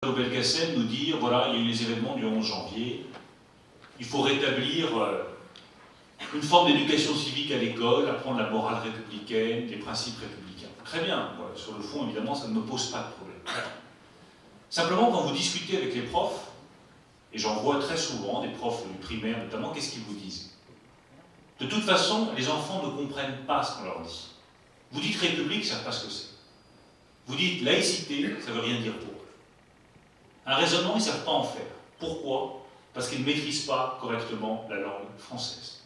Belkacem nous dire, voilà, il y a eu les événements du 11 janvier, il faut rétablir une forme d'éducation civique à l'école, apprendre la morale républicaine, les principes républicains. Très bien, voilà, sur le fond, évidemment, ça ne me pose pas de problème. Simplement, quand vous discutez avec les profs, et j'en vois très souvent, des profs du primaire notamment, qu'est-ce qu'ils vous disent? De toute façon, les enfants ne comprennent pas ce qu'on leur dit. Vous dites république, ils ne savent pas ce que c'est. Vous dites laïcité, ça ne veut rien dire pour eux. Un raisonnement, ils ne savent pas en faire. Pourquoi? Parce qu'ils ne maîtrisent pas correctement la langue française.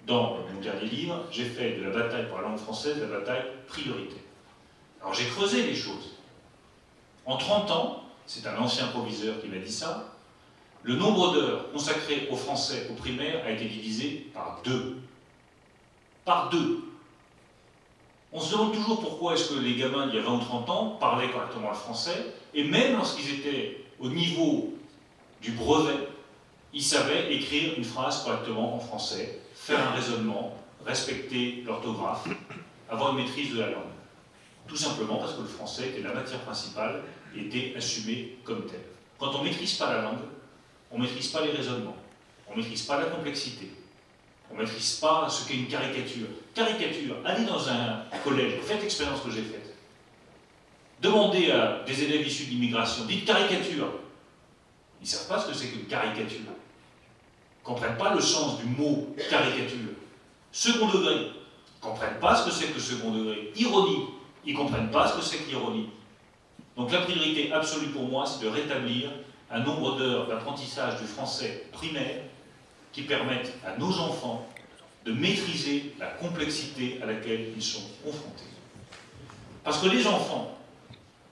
Dans mon dernier livre, j'ai fait de la bataille pour la langue française la bataille prioritaire. Alors j'ai creusé les choses. En 30 ans, c'est un ancien proviseur qui m'a dit ça, le nombre d'heures consacrées au français au primaire a été divisé par 2. Par 2. On se demande toujours pourquoi est-ce que les gamins d'il y a 20 ou 30 ans parlaient correctement le français, et même lorsqu'ils étaient au niveau du brevet, ils savaient écrire une phrase correctement en français, faire un raisonnement, respecter l'orthographe, avoir une maîtrise de la langue. Tout simplement parce que le français était la matière principale et était assumé comme tel. Quand on ne maîtrise pas la langue, on ne maîtrise pas les raisonnements, on ne maîtrise pas la complexité, on ne maîtrise pas ce qu'est une caricature. Caricature, allez dans un collège, faites l'expérience que j'ai faite. Demandez à des élèves issus de l'immigration, dites caricature. Ils ne savent pas ce que c'est qu'une caricature. Ils ne comprennent pas le sens du mot caricature. Second degré, ils ne comprennent pas ce que c'est que second degré. Ironie, ils ne comprennent pas ce que c'est que l'ironie. Donc la priorité absolue pour moi, c'est de rétablir un nombre d'heures d'apprentissage du français primaire qui permettent à nos enfants de maîtriser la complexité à laquelle ils sont confrontés. Parce que les enfants,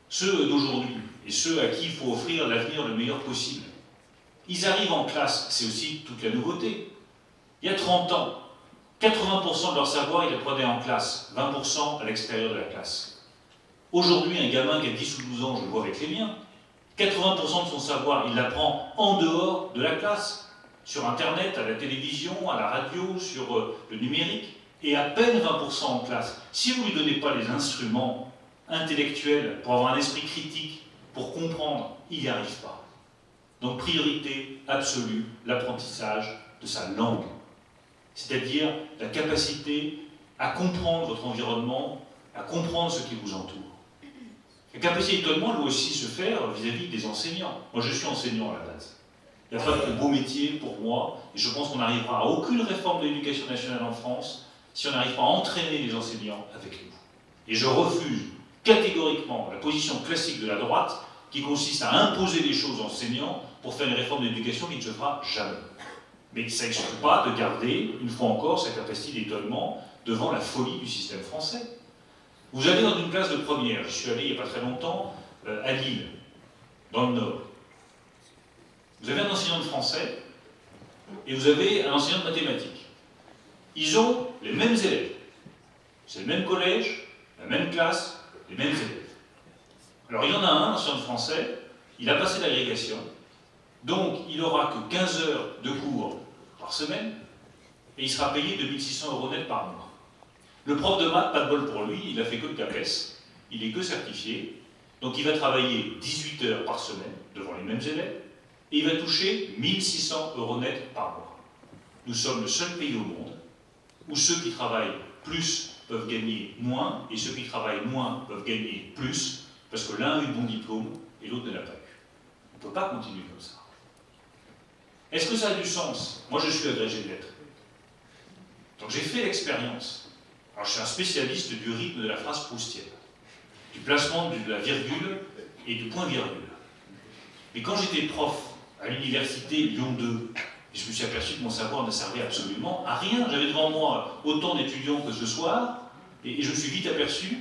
ceux d'aujourd'hui et ceux à qui il faut offrir l'avenir le meilleur possible, ils arrivent en classe, c'est aussi toute la nouveauté. Il y a 30 ans, 80% de leur savoir, ils l'apprenaient en classe, 20% à l'extérieur de la classe. Aujourd'hui, un gamin qui a 10 ou 12 ans, je le vois avec les miens, 80% de son savoir, il l'apprend en dehors de la classe, sur Internet, à la télévision, à la radio, sur le numérique, et à peine 20% en classe. Si vous ne lui donnez pas les instruments intellectuels pour avoir un esprit critique, pour comprendre, il n'y arrive pas. Donc priorité absolue, l'apprentissage de sa langue, c'est-à-dire la capacité à comprendre votre environnement, à comprendre ce qui vous entoure. La capacité d'étonnement doit aussi se faire vis-à-vis des enseignants. Moi, je suis enseignant à la base. Il n'y a pas de beau métier pour moi, et je pense qu'on n'arrivera à aucune réforme de l'éducation nationale en France si on n'arrive pas à entraîner les enseignants avec nous. Et je refuse catégoriquement la position classique de la droite qui consiste à imposer des choses aux enseignants pour faire une réforme de l'éducation qui ne se fera jamais. Mais ça n'exclut pas de garder, une fois encore, sa capacité d'étonnement devant la folie du système français. Vous allez dans une classe de première, je suis allé il n'y a pas très longtemps à Lille, dans le Nord. Vous avez un enseignant de français et vous avez un enseignant de mathématiques. Ils ont les mêmes élèves. C'est le même collège, la même classe, les mêmes élèves. Alors il y en a un enseignant de français, il a passé l'agrégation, donc il n'aura que 15 heures de cours par semaine et il sera payé 2600 € net par mois. Le prof de maths, pas de bol pour lui, il a fait que le CAPES, il est que certifié, donc il va travailler 18 heures par semaine devant les mêmes élèves et il va toucher 1600 € net par mois. Nous sommes le seul pays au monde où ceux qui travaillent plus peuvent gagner moins et ceux qui travaillent moins peuvent gagner plus parce que l'un a eu le bon diplôme et l'autre ne l'a pas eu. On ne peut pas continuer comme ça. Est-ce que ça a du sens? Moi je suis agrégé de lettres. Donc j'ai fait l'expérience. Alors je suis un spécialiste du rythme de la phrase proustienne, du placement de la virgule et du point-virgule. Mais quand j'étais prof à l'université Lyon 2, je me suis aperçu que mon savoir ne servait absolument à rien. J'avais devant moi autant d'étudiants que ce soir, et je me suis vite aperçu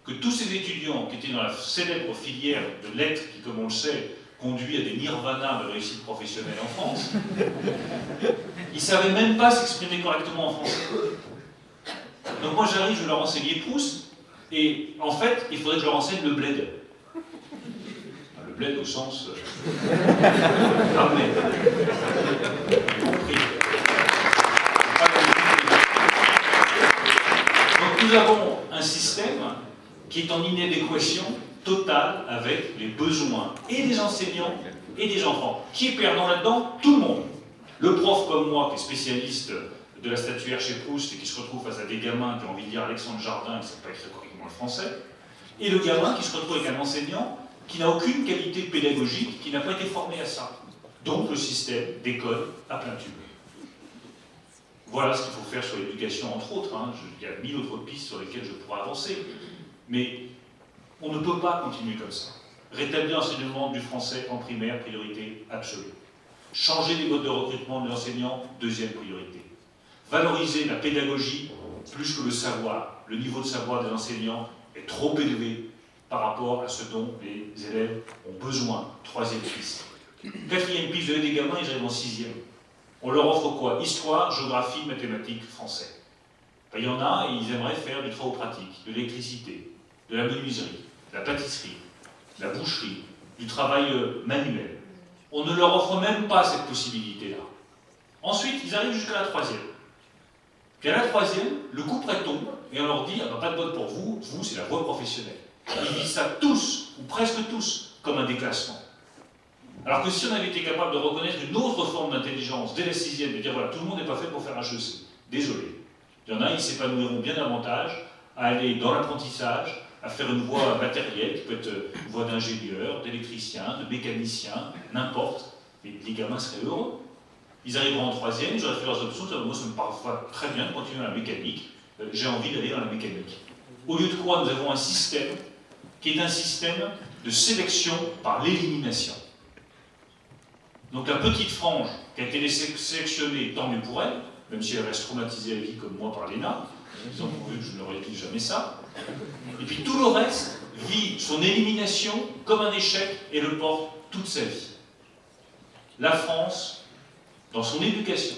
que tous ces étudiants qui étaient dans la célèbre filière de lettres, qui, comme on le sait, conduit à des nirvanas de réussite professionnelle en France, ils ne savaient même pas s'exprimer correctement en français. Donc moi j'arrive, je leur enseignais Proust, et en fait, il faudrait que je leur enseigne le bled. Le bled au sens... armé. Donc nous avons un système qui est en inadéquation totale avec les besoins et des enseignants et des enfants. Qui est perdant là-dedans? Tout le monde. Le prof comme moi, qui est spécialiste de la statuaire chez Proust et qui se retrouve face à des gamins qui ont envie de lire Alexandre Jardin et qui ne savent pas écrire correctement le français, et le gamin qui se retrouve avec un enseignant qui n'a aucune qualité pédagogique, qui n'a pas été formé à ça. Donc le système déconne à plein tube. Voilà ce qu'il faut faire sur l'éducation, entre autres. Il y a 1000 autres pistes sur lesquelles je pourrais avancer. Mais on ne peut pas continuer comme ça. Rétablir l'enseignement du français en primaire, priorité absolue. Changer les modes de recrutement de l'enseignant, deuxième priorité. Valoriser la pédagogie plus que le savoir. Le niveau de savoir des enseignants est trop élevé par rapport à ce dont les élèves ont besoin. Troisième piste. Quatrième piste, vous avez des gamins, ils arrivent en sixième. On leur offre quoi? Histoire, géographie, mathématiques, français. Ben, il y en a et ils aimeraient faire du travail pratique, de l'électricité, de la menuiserie, de la pâtisserie, de la boucherie, du travail manuel. On ne leur offre même pas cette possibilité-là. Ensuite, ils arrivent jusqu'à la troisième. Puis à la troisième, le coup près tombe et on leur dit ah ben, pas de vote pour vous, vous c'est la voie professionnelle. Ils disent ça tous, ou presque tous, comme un déclassement. Alors que si on avait été capable de reconnaître une autre forme d'intelligence dès la sixième, de dire voilà, tout le monde n'est pas fait pour faire HEC, désolé. Il y en a, ils s'épanouiront bien davantage à aller dans l'apprentissage, à faire une voie matérielle, qui peut être une voie d'ingénieur, d'électricien, de mécanicien, n'importe. Et les gamins seraient heureux. Ils arriveront en troisième, ils auraient fait leurs options, moi ça me paraît très bien de continuer dans la mécanique, j'ai envie d'aller dans la mécanique. Au lieu de quoi, nous avons un système qui est un système de sélection par l'élimination. Donc la petite frange qui a été sélectionnée, tant mieux pour elle, même si elle reste traumatisée à vie comme moi par l'ENA, ils ont vu que je ne leur ai dit jamais ça. Et puis tout le reste vit son élimination comme un échec et le porte toute sa vie. La France, dans son éducation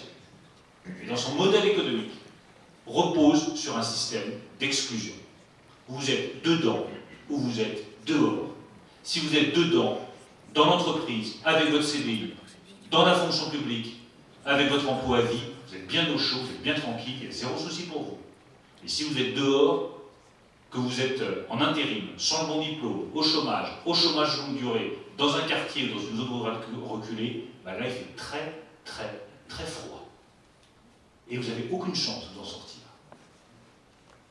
et dans son modèle économique, repose sur un système d'exclusion. Vous êtes dedans ou vous êtes dehors. Si vous êtes dedans, dans l'entreprise, avec votre CDI, dans la fonction publique, avec votre emploi à vie, vous êtes bien au chaud, vous êtes bien tranquille, il y a zéro souci pour vous. Et si vous êtes dehors, que vous êtes en intérim, sans le bon diplôme, au chômage de longue durée, dans un quartier ou dans une zone reculée, ben là il fait très, très, très froid. Et vous n'avez aucune chance de vous en sortir.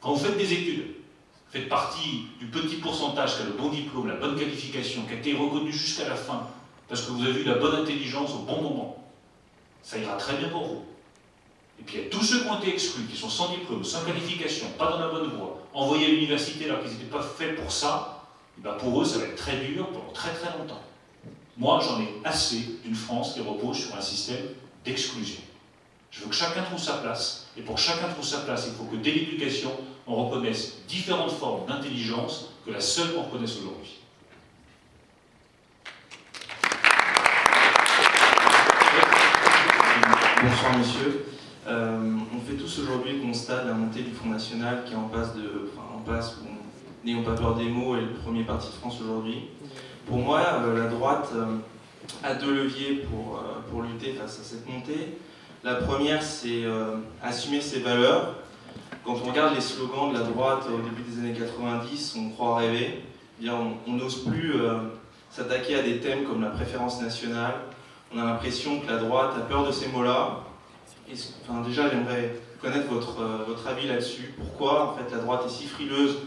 Quand vous faites des études, faites partie du petit pourcentage qui a le bon diplôme, la bonne qualification, qui a été reconnu jusqu'à la fin, parce que vous avez eu la bonne intelligence au bon moment, ça ira très bien pour vous. Et puis il y a tous ceux qui ont été exclus, qui sont sans diplôme, sans qualification, pas dans la bonne voie, envoyés à l'université alors qu'ils n'étaient pas faits pour ça, et ben pour eux ça va être très dur pendant très très longtemps. Moi j'en ai assez d'une France qui repose sur un système d'exclusion. Je veux que chacun trouve sa place, et pour que chacun trouve sa place, il faut que dès l'éducation, on reconnaisse différentes formes d'intelligence que la seule qu'on reconnaisse aujourd'hui. Bonsoir messieurs. On fait tous aujourd'hui le constat de la montée du Front National qui est en passe, n'ayons pas peur des mots, est le premier parti de France aujourd'hui. Pour moi, la droite a deux leviers pour lutter face à cette montée. La première, c'est assumer ses valeurs. Quand on regarde les slogans de la droite au début des années 90, on croit rêver. On n'ose plus s'attaquer à des thèmes comme la préférence nationale. On a l'impression que la droite a peur de ces mots-là. Déjà, j'aimerais connaître votre avis là-dessus. Pourquoi en fait, la droite est si frileuse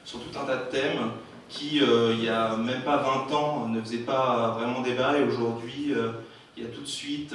sur tout un tas de thèmes qui, il n'y a même pas 20 ans, ne faisaient pas vraiment débat et aujourd'hui, il y a tout de suite...